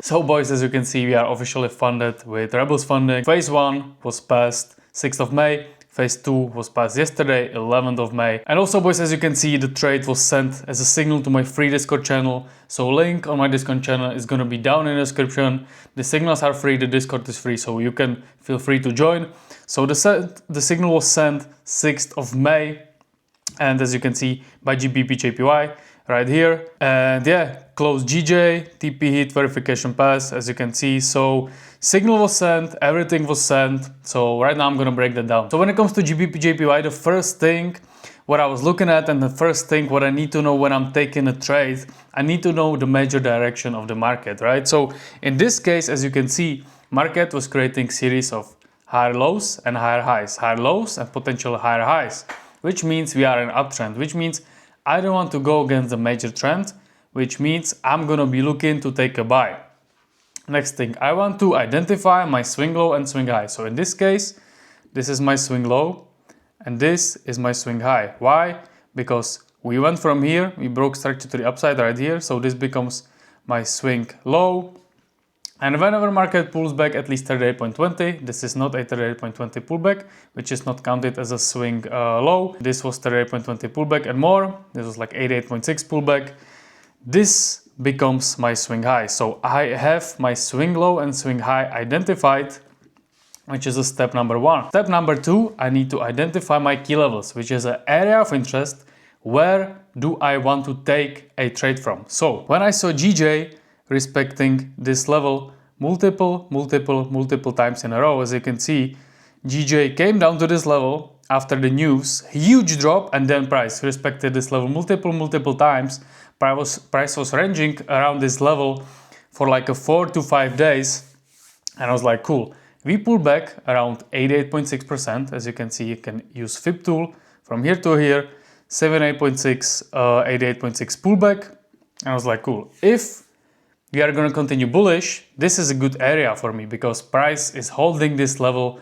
So boys, as you can see, we are officially funded with Rebels funding. Phase 1 was passed 6th of May. Phase 2 was passed yesterday, 11th of May. And also boys, as you can see, the trade was sent as a signal to my free Discord channel. So link on my Discord channel is gonna be down in the description. The signals are free, the Discord is free, so you can feel free to join. So the signal was sent 6th of May. And as you can see, by GBP/JPY right here. And yeah, close GJ, TP hit, verification pass, as you can see. So signal was sent, everything was sent. So right now I'm gonna break that down. So when it comes to GBP/JPY, the first thing what I was looking at and the first thing what I need to know when I'm taking a trade, I need to know the major direction of the market, right? So in this case, as you can see, market was creating series of higher lows and higher highs, higher lows and potential higher highs, which means we are in uptrend, which means I don't want to go against the major trend, which means I'm gonna be looking to take a buy. Next thing, I want to identify my swing low and swing high. So in this case, this is my swing low and this is my swing high. Why? Because we went from here, we broke structure to the upside right here, so this becomes my swing low. And whenever market pulls back at least 38.20, this is not a 38.20 pullback, which is not counted as a swing low. This was 38.20 pullback and more. This was like 88.6 pullback. This becomes my swing high. So I have my swing low and swing high identified, which is a step number 1. Step number 2, I need to identify my key levels, which is an area of interest. Where do I want to take a trade from? So when I saw GJ respecting this level multiple times in a row, as you can see, GJ came down to this level after the news, huge drop, and then price respected this level multiple times. Price was ranging around this level for like a 4 to 5 days, and I was like, cool. We pulled back around 88.6%. As you can see, you can use FIB tool from here to here, 78.6, 88.6 pullback, and I was like, cool. If we are going to continue bullish, this is a good area for me because price is holding this level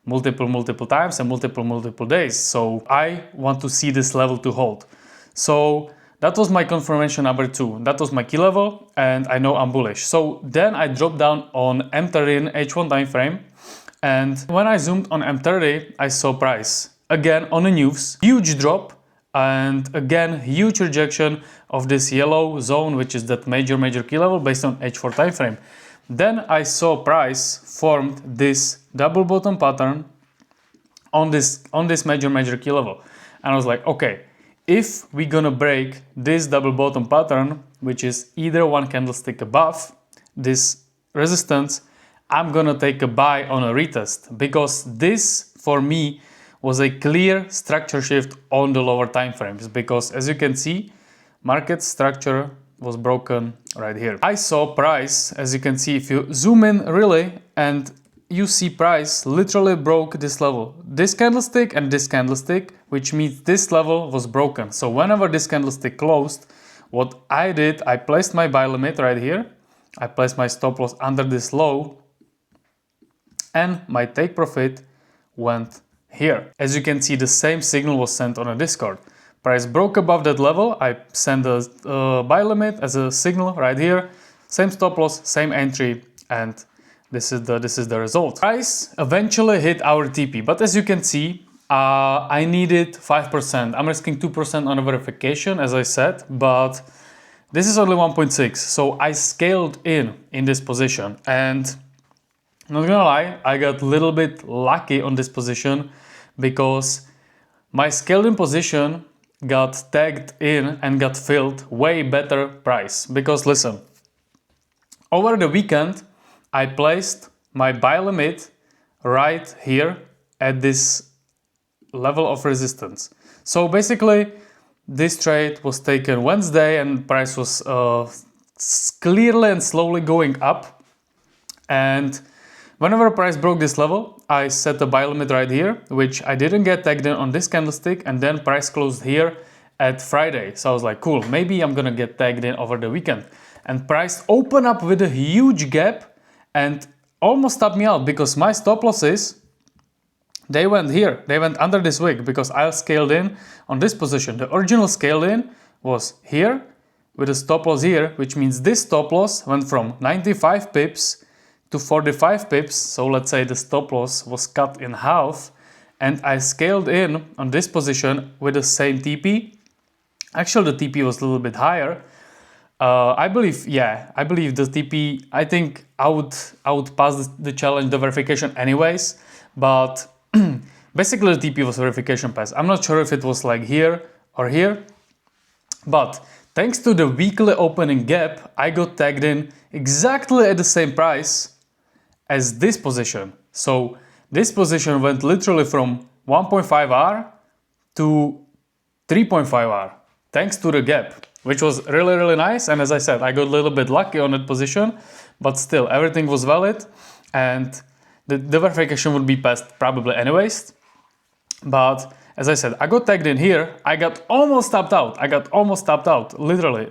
multiple times and multiple days. So I want to see this level to hold. So that was my confirmation number 2. That was my key level and I know I'm bullish. So then I dropped down on M30 in H1 time frame. And when I zoomed on M30, I saw price again on the news, huge drop. And again, huge rejection of this yellow zone, which is that major key level based on H4 time frame. Then I saw price formed this double bottom pattern on this major key level. And I was like, okay, if we're gonna break this double bottom pattern, which is either one candlestick above this resistance, I'm gonna take a buy on a retest, because this for me was a clear structure shift on the lower time frames, because as you can see, market structure was broken right here. I saw price, as you can see, if you zoom in really, and you see price literally broke this level, this candlestick and this candlestick, which means this level was broken. So whenever this candlestick closed, what I did, I placed my buy limit right here, I placed my stop loss under this low, and my take profit went here. As you can see, the same signal was sent on a Discord. Price broke above that level. I sent a buy limit as a signal right here. Same stop loss, same entry, and this is the result. Price eventually hit our TP, but as you can see, I needed 5%. I'm risking 2% on a verification, as I said, but this is only 1.6. So I scaled in this position, and not gonna lie, I got a little bit lucky on this position because my scaled in position got tagged in and got filled way better price. Because listen, over the weekend, I placed my buy limit right here at this level of resistance. So basically, this trade was taken Wednesday and price was clearly and slowly going up. And whenever price broke this level, I set a buy limit right here, which I didn't get tagged in on this candlestick, and then price closed here at Friday. So I was like, cool, maybe I'm gonna get tagged in over the weekend. And price opened up with a huge gap and almost stopped me out, because my stop losses, they went here, they went under this wick, because I scaled in on this position. The original scale in was here, with a stop loss here, which means this stop loss went from 95 pips to 45 pips. So let's say the stop loss was cut in half, and I scaled in on this position with the same TP. Actually, the TP was a little bit higher. I believe the TP, I think I would pass the challenge, the verification anyways, but basically the TP was verification pass. I'm not sure if it was like here or here, but thanks to the weekly opening gap, I got tagged in exactly at the same price as this position. So this position went literally from 1.5R to 3.5R, thanks to the gap, which was really nice. And as I said, I got a little bit lucky on that position, but still everything was valid, and the verification would be passed probably anyways. But as I said, I got tagged in here. I got almost tapped out. Literally,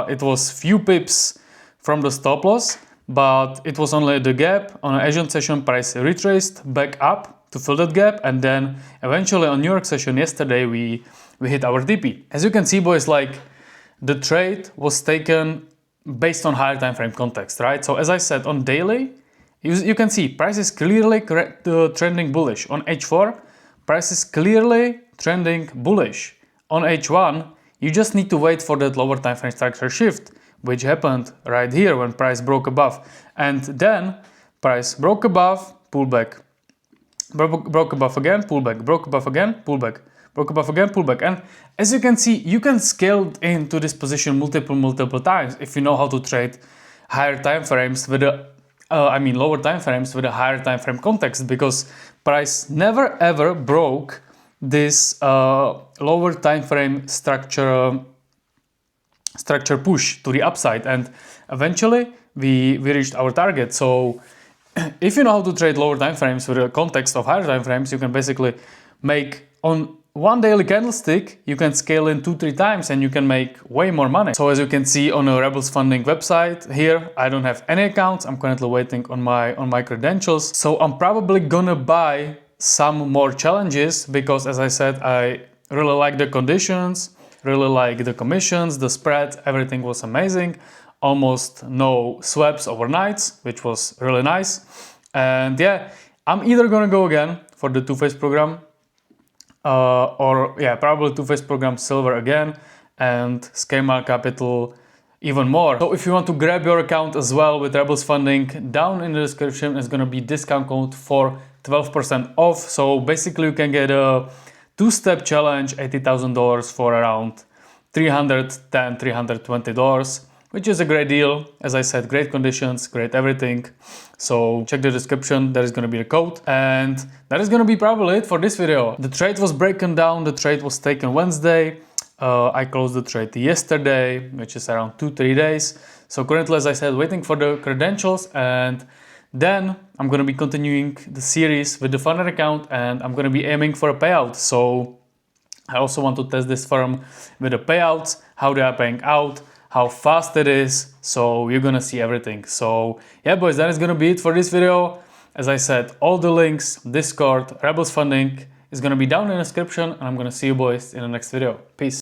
it was few pips from the stop loss, but it was only the gap. On an Asian session, price retraced back up to fill that gap, and then eventually on New York session yesterday we hit our TP. As you can see, boys, like the trade was taken based on higher time frame context, right? So as I said, on daily, you can see price is clearly trending bullish. On H4, price is clearly trending bullish. On H1, you just need to wait for that lower time frame structure shift, which happened right here when price broke above. And then price broke above, pull back, broke above again, pull back, broke above again, pull back, broke above again, pull back. And as you can see, you can scale into this position multiple times if you know how to trade higher time frames with lower time frames with a higher time frame context, because price never ever broke this lower time frame structure push to the upside, and eventually we reached our target. So if you know how to trade lower time frames with a context of higher time frames, you can basically make on one daily candlestick, you can scale in 2-3 times and you can make way more money. So as you can see on the Rebels Funding website here, I don't have any accounts. I'm currently waiting on my credentials. So I'm probably gonna buy some more challenges because, as I said, I really like the conditions, really like the commissions, the spread, everything was amazing. Almost no swaps overnights, which was really nice. And yeah, I'm either gonna go again for the two-phase program, probably two-phase program silver again, and Scale Capital even more. So if you want to grab your account as well with Rebels Funding, down in the description is gonna be discount code for 12% off. So basically you can get a two-step challenge, $80,000 for around $310, $320, which is a great deal. As I said, great conditions, great everything. So check the description, there is going to be a code. And that is going to be probably it for this video. The trade was broken down, the trade was taken Wednesday. I closed the trade yesterday, which is around 2-3 days. So currently, as I said, waiting for the credentials, and then I'm going to be continuing the series with the Funder account, and I'm going to be aiming for a payout. So I also want to test this firm with the payouts, how they are paying out, how fast it is. So you're gonna see everything. So yeah, boys, that is gonna be it for this video. As I said, all the links, Discord, Rebels Funding is gonna be down in the description, and I'm gonna see you boys in the next video. Peace.